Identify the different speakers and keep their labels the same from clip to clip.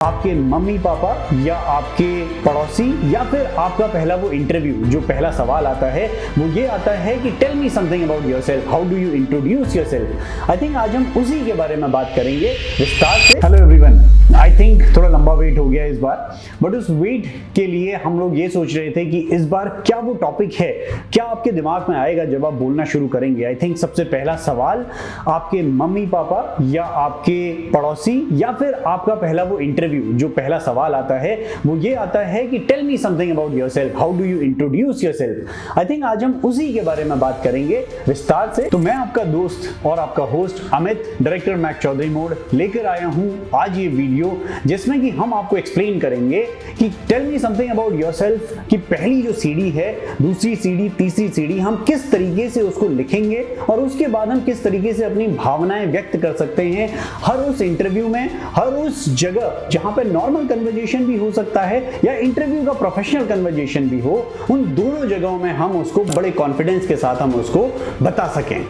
Speaker 1: आपके mummy papa या आपके पड़ोसी या फिर आपका पहला वो इंटरव्यू, जो पहला सवाल आता है वो ये आता है कि tell me something about yourself, how do you introduce yourself. I think आज हम उसी के बारे में बात करेंगे विस्तार से। हेलो एवरीवन, आई थिंक थोड़ा लंबा वेट हो गया इस बार, बट उस वेट के लिए हम लोग ये सोच रहे थे कि इस बार क्या वो टॉपिक है, क्या आपके दिमाग में आएगा जब आप बोलना शुरू करेंगे। आई थिंक सबसे पहला सवाल आपके मम्मी पापा या आपके पड़ोसी या फिर आपका पहला वो इंटरव्यू, जो पहला सवाल आता है वो ये आता है कि tell me something about yourself, how do you introduce yourself. I think आज हम उसी के बारे में बात करेंगे विस्तार से। तो मैं आपका दोस्त और आपका होस्ट अमित, डायरेक्टर मैक चौधरी मोड, लेकर आया हूं आज ये वीडियो जिसमें कि हम आपको एक्सप्लेन करेंगे कि tell me something about yourself की पहली जो सीढ़ी है, दूसरी सीढ़ी, तीसरी सीढ़ी, हम किस तरीके से उसको लिखेंगे और उसके बाद हम किस तरीके से अपनी भावनाएं व्यक्त कर सकते हैं हर उस इंटरव्यू में, हर उस जगह जहां पे नॉर्मल कन्वर्जेशन भी हो सकता है या इंटरव्यू का प्रोफेशनल कन्वर्जेशन भी हो, उन दोनों जगहों में हम उसको बड़े कॉन्फिडेंस के साथ हम उसको बता सकें।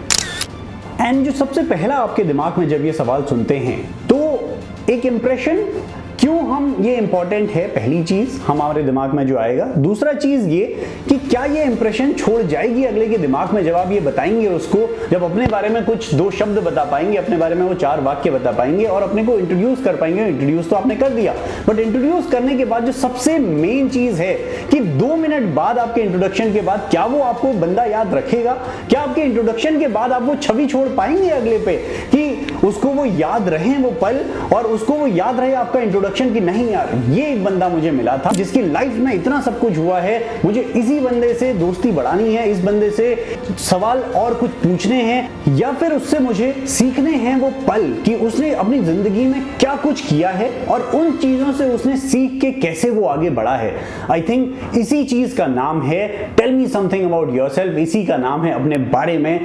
Speaker 1: एंड जो सबसे पहला आपके दिमाग में जब ये सवाल सुनते हैं तो एक इंप्रेशन, क्यों हम ये इंपॉर्टेंट है, पहली चीज हमारे दिमाग में जो आएगा। दूसरा चीज ये कि क्या ये इंप्रेशन छोड़ जाएगी अगले के दिमाग में जब आप ये बताएंगे उसको, जब अपने बारे में कुछ दो शब्द बता पाएंगे, अपने बारे में वो चार वाक्य बता पाएंगे और अपने को इंट्रोड्यूस कर पाएंगे। इंट्रोड्यूस तो आपने कर दिया, बट इंट्रोड्यूस करने के बाद जो सबसे मेन चीज है कि 2 मिनट बाद आपके इंट्रोडक्शन के बाद क्या वो आपको बंदा याद रखेगा, क्या आपके इंट्रोडक्शन के बाद आप वो छवि छोड़ पाएंगे अगले पे कि उसको वो याद रहे वो पल और उसको वो याद रहे आपका इंट्रोडक्शन कि नहीं यार ये एक बंदा मुझे मिला था जिसकी लाइफ में इतना सब कुछ हुआ है, मुझे इसी बंदे से दोस्ती बढ़ानी है, इस बंदे से सवाल और कुछ पूछने हैं या फिर उससे मुझे सीखने हैं वो पल कि उसने अपनी जिंदगी में क्या कुछ किया है और उन चीजों से उसने सीख के कैसे वो आगे बढ़ा है। आई थिंक इसी चीज का नाम है tell me something about yourself, इसी का नाम है अपने बारे में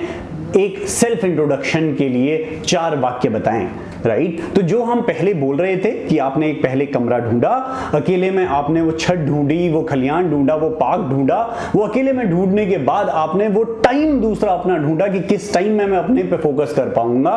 Speaker 1: एक सेल्फ इंट्रोडक्शन के लिए 4 वाक्य बताएं। राइट, तो जो हम पहले बोल रहे थे कि आपने एक पहले कमरा ढूंढा अकेले में, आपने वो छत ढूंढी, वो खलियान ढूंढा, वो पार्क ढूंढा, वो अकेले में ढूंढने के बाद आपने वो टाइम दूसरा अपना ढूंढा कि किस टाइम में मैं अपने पे फोकस कर पाऊंगा,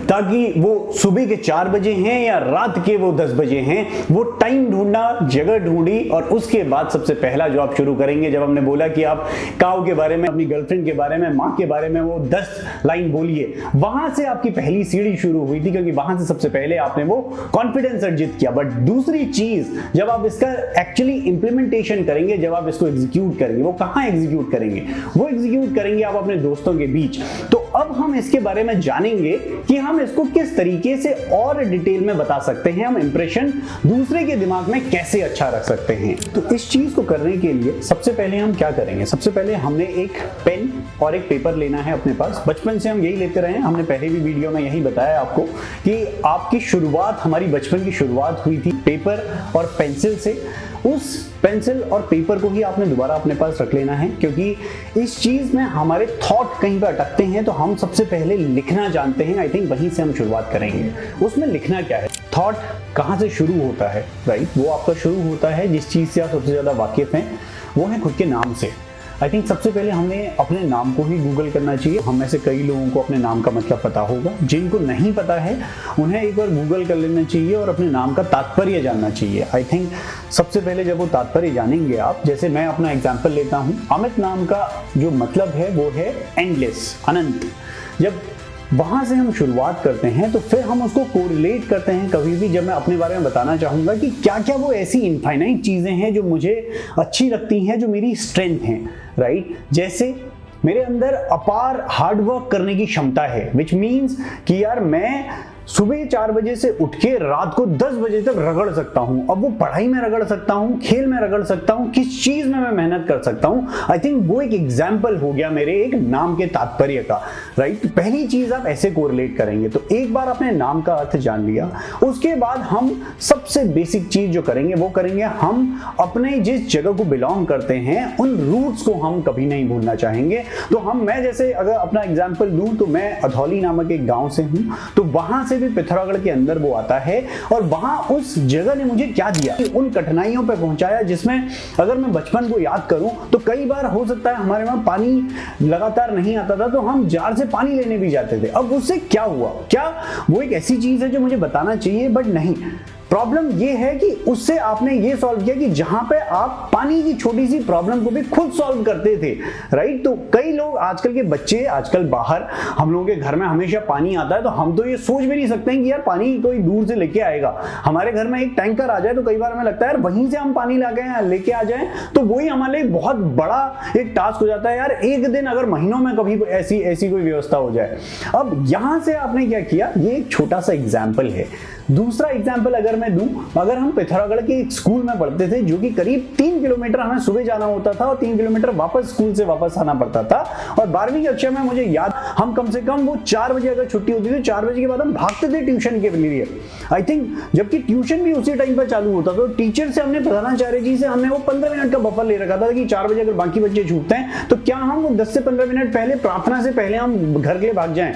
Speaker 1: ताकि वो सुबह के 4 बजे हैं या रात के वो 10 बजे हैं, वो टाइम ढूंढना, जगह ढूंढी। और उसके बाद सबसे पहला जो आप शुरू करेंगे, जब हमने बोला कि आप काऊ के बारे में, अपनी गर्लफ्रेंड के बारे में, माँ के बारे में वो 10 लाइन बोलिए, वहां से आपकी पहली सीढ़ी शुरू हुई थी क्योंकि वहां से सबसे पहले आपने वो कॉन्फिडेंस अर्जित किया। बट दूसरी चीज, जब आप इसका एक्चुअली इंप्लीमेंटेशन करेंगे, जब आप इसको एग्जीक्यूट करेंगे, वो कहां एग्जीक्यूट करेंगे, वो एग्जीक्यूट करेंगे आप अपने दोस्तों के बीच। तो अब हम इसके बारे में जानेंगे कि हम इसको किस तरीके से और डिटेल में बता सकते हैं, हम इंप्रेशन दूसरे के दिमाग में कैसे अच्छा रख सकते हैं। तो इस चीज को करने के लिए सबसे पहले हम क्या करेंगे, सबसे पहले हमने एक पेन और एक पेपर लेना है अपने पास। बचपन से हम यही लेते रहे हैं, हमने पहले भी वीडियो में यही बताया आपको कि आपकी शुरुआत, हमारी बचपन की शुरुआत हुई थी पेपर और पेंसिल से। उस पेंसिल और पेपर को ही आपने दोबारा अपने पास रख लेना है क्योंकि इस चीज में हमारे थॉट कहीं पर अटकते हैं, तो हम सबसे पहले लिखना जानते हैं। आई थिंक वहीं से हम शुरुआत करेंगे। उसमें लिखना क्या है, थॉट कहाँ से शुरू होता है, राइट, वो आपका शुरू होता है जिस चीज से आप सबसे ज्यादा वाकिफ हैं, वो है खुद के नाम से। आई थिंक सबसे पहले हमें अपने नाम को ही गूगल करना चाहिए। हम में से कई लोगों को अपने नाम का मतलब पता होगा, जिनको नहीं पता है उन्हें एक बार गूगल कर लेना चाहिए और अपने नाम का तात्पर्य जानना चाहिए। आई थिंक सबसे पहले जब वो तात्पर्य जानेंगे आप, जैसे मैं अपना एग्जाम्पल लेता हूँ, अमित नाम का जो मतलब है वो है एंडलेस, अनंत। जब वहां से हम शुरुआत करते हैं तो फिर हम उसको कोरिलेट करते हैं। कभी भी जब मैं अपने बारे में बताना चाहूंगा कि क्या क्या वो ऐसी इनफाइनाइट चीजें हैं जो मुझे अच्छी लगती हैं, जो मेरी स्ट्रेंथ हैं, राइट, जैसे मेरे अंदर अपार हार्डवर्क करने की क्षमता है, विच मीन्स कि यार मैं सुबह 4 बजे से उठ के रात को 10 बजे तक रगड़ सकता हूं। अब वो पढ़ाई में रगड़ सकता हूं, खेल में रगड़ सकता हूं, किस चीज में मैं मेहनत कर सकता हूं। आई थिंक वो एक एग्जाम्पल हो गया मेरे एक नाम के तात्पर्य का, राइट। पहली चीज आप ऐसे कोरिलेट करेंगे। तो एक बार आपने नाम का अर्थ जान लिया, उसके बाद हम सबसे बेसिक चीज जो करेंगे वो करेंगे, हम अपने जिस जगह को बिलोंग करते हैं उन रूट्स को हम कभी नहीं भूलना चाहेंगे। तो मैं जैसे अगर अपना एग्जाम्पल लूं तो मैं अधौली नामक एक गांव से हूं, तो वहां से भी पिथौरागढ़ के अंदर वो आता है और वहां उस जगह ने मुझे क्या दिया, उन कठिनाइयों पे पहुंचाया जिसमें अगर मैं बचपन को याद करूं तो कई बार हो सकता है हमारे वहां पानी लगातार नहीं आता था तो हम जार से पानी लेने भी जाते थे। अब उससे क्या हुआ, क्या वो एक ऐसी चीज है जो मुझे बताना चाहिए, बट नहीं, प्रॉब्लम ये है कि उससे आपने ये सॉल्व किया कि जहां पे आप पानी की छोटी सी प्रॉब्लम को भी खुद सॉल्व करते थे, राइट। तो कई लोग आजकल के बच्चे, आजकल बाहर हम लोगों के घर में हमेशा पानी आता है, तो हम तो ये सोच भी नहीं सकते हैं कि यार पानी कोई दूर से लेके आएगा। हमारे घर में एक टैंकर आ जाए तो कई बार हमें लगता है यार वहीं से हम पानी लेके आ जाए, तो वही हमारे लिए बहुत बड़ा एक टास्क हो जाता है यार, एक दिन अगर महीनों में कभी ऐसी कोई व्यवस्था हो जाए। अब यहां से आपने क्या किया, ये एक छोटा सा एग्जाम्पल है। दूसरा एग्जाम्पल अगर मैं दूं, अगर हम पिथौरागढ़ के एक स्कूल में पढ़ते थे जो कि करीब 3 किलोमीटर हमें सुबह जाना होता था और 3 किलोमीटर वापस स्कूल से वापस आना पड़ता था, और 12वीं कक्षा में मुझे याद, हम कम से कम वो 4 बजे अगर छुट्टी होती थी, 4 बजे के बाद हम भागते थे ट्यूशन के लिए। आई थिंक जबकि ट्यूशन भी उसी टाइम पर चालू होता था, तो टीचर से हमने, प्रधानाचार्य जी से हमने वो 15 मिनट का बफर ले रखा था कि 4 बजे अगर बाकी बच्चे छूटते हैं तो क्या हम वो 10 से 15 मिनट पहले, प्रार्थना से पहले हम घर के लिए भाग जाएं।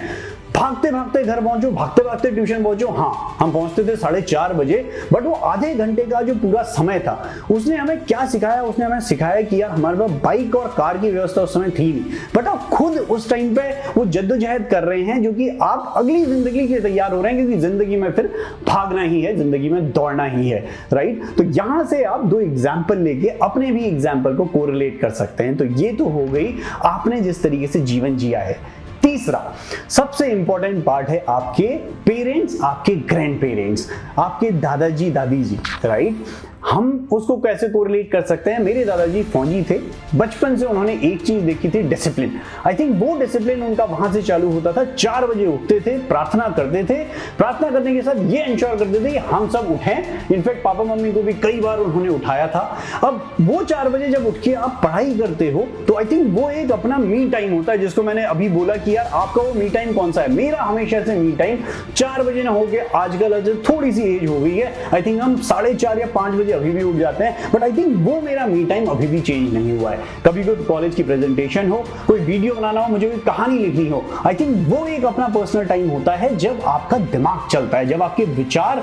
Speaker 1: भागते भागते घर पहुंचो, भागते भागते ट्यूशन पहुंचो। हाँ, हम पहुंचते थे 4:30 बजे, बट वो आधे घंटे का जो पूरा समय था, उसने हमें क्या सिखाया, उसने हमें सिखाया कि यार हमारे पास बाइक और कार की व्यवस्था उस समय थी नहीं, बट आप खुद उस टाइम पे वो जद्दोजहद कर रहे हैं जो कि आप अगली जिंदगी के लिए तैयार हो रहे हैं, क्योंकि जिंदगी में फिर भागना ही है, जिंदगी में दौड़ना ही है, राइट। तो यहां से आप 2 एग्जाम्पल लेके अपने भी एग्जाम्पल को कोरिलेट कर सकते हैं। तो ये तो हो गई आपने जिस तरीके से जीवन जिया है। तीसरा सबसे इंपॉर्टेंट पार्ट है आपके पेरेंट्स, आपके ग्रैंड पेरेंट्स, आपके दादाजी दादी जी, राइट। हम उसको कैसे कोरिलेट कर सकते हैं। मेरे दादाजी फौजी थे, बचपन से उन्होंने एक चीज देखी थी, डिसिप्लिन। आई थिंक वो डिसिप्लिन उनका वहां से चालू होता था। 4 बजे उठते थे, प्रार्थना करते थे, प्रार्थना करने के साथ ये इंश्योर करते थे कि हम सब उठें। इनफैक्ट पापा मम्मी को भी कई बार उन्होंने उठाया था। अब वो 4 बजे जब उठ के आप पढ़ाई करते हो तो आई थिंक वो एक अपना मी टाइम होता है, जिसको मैंने अभी बोला कि यार आपका वो मी टाइम कौन सा है। मेरा हमेशा से मी टाइम 4 बजे ना हो के, आजकल थोड़ी सी एज हो गई है, आई थिंक हम 4:30 या 5 बजे अभी भी उठ जाते हैं, बट आई थिंक वो मेरा मी टाइम अभी भी चेंज नहीं हुआ है। कभी कोई कॉलेज की प्रेजेंटेशन हो, कोई वीडियो बनाना हो, मुझे कोई कहानी लिखनी हो, आई थिंक वो एक अपना पर्सनल टाइम होता है जब आपका दिमाग चलता है, जब आपके विचार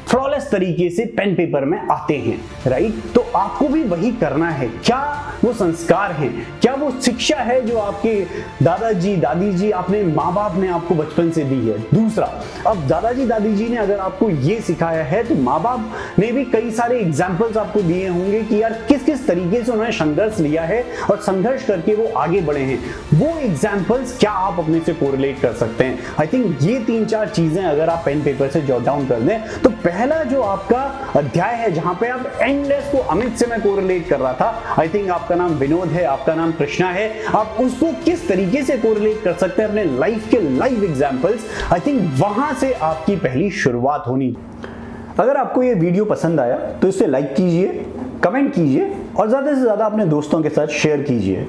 Speaker 1: फ्लॉलेस तरीके से पेन पेपर में आते हैं, राइट। तो आपको भी वही करना है। क्या वो संस्कार है, क्या वो शिक्षा है जो आपके दादाजी दादी जी, अपने माँ बाप ने आपको बचपन से दी है। दूसरा, अब दादाजी दादी जी ने अगर आपको ये सिखाया है तो माँ बाप ने भी कई सारे एग्जाम्पल्स आपको दिए होंगे कि यार किस किस तरीके से उन्होंने संघर्ष लिया है और संघर्ष करके वो आगे बढ़े हैं। वो एग्जाम्पल्स क्या आप अपने से कोरिलेट कर सकते हैं। आई थिंक ये 3-4 चीजें अगर आप पेन पेपर से जॉट डाउन कर दें तो पहला जो आपका अध्याय है जहां पे आप एंडलेस को अमित से मैं कोरिलेट कर रहा था, आई थिंक आपका नाम विनोद है, आपका नाम कृष्णा है, आप उसको किस तरीके से कोरिलेट कर सकते हैं अपने लाइफ के लाइव एग्जांपल्स, आई थिंक वहां से आपकी पहली शुरुआत होनी। अगर आपको ये वीडियो पसंद आया तो इसे लाइक कीजिए, कमेंट कीजिए और ज्यादा से ज्यादा अपने दोस्तों के साथ शेयर कीजिए।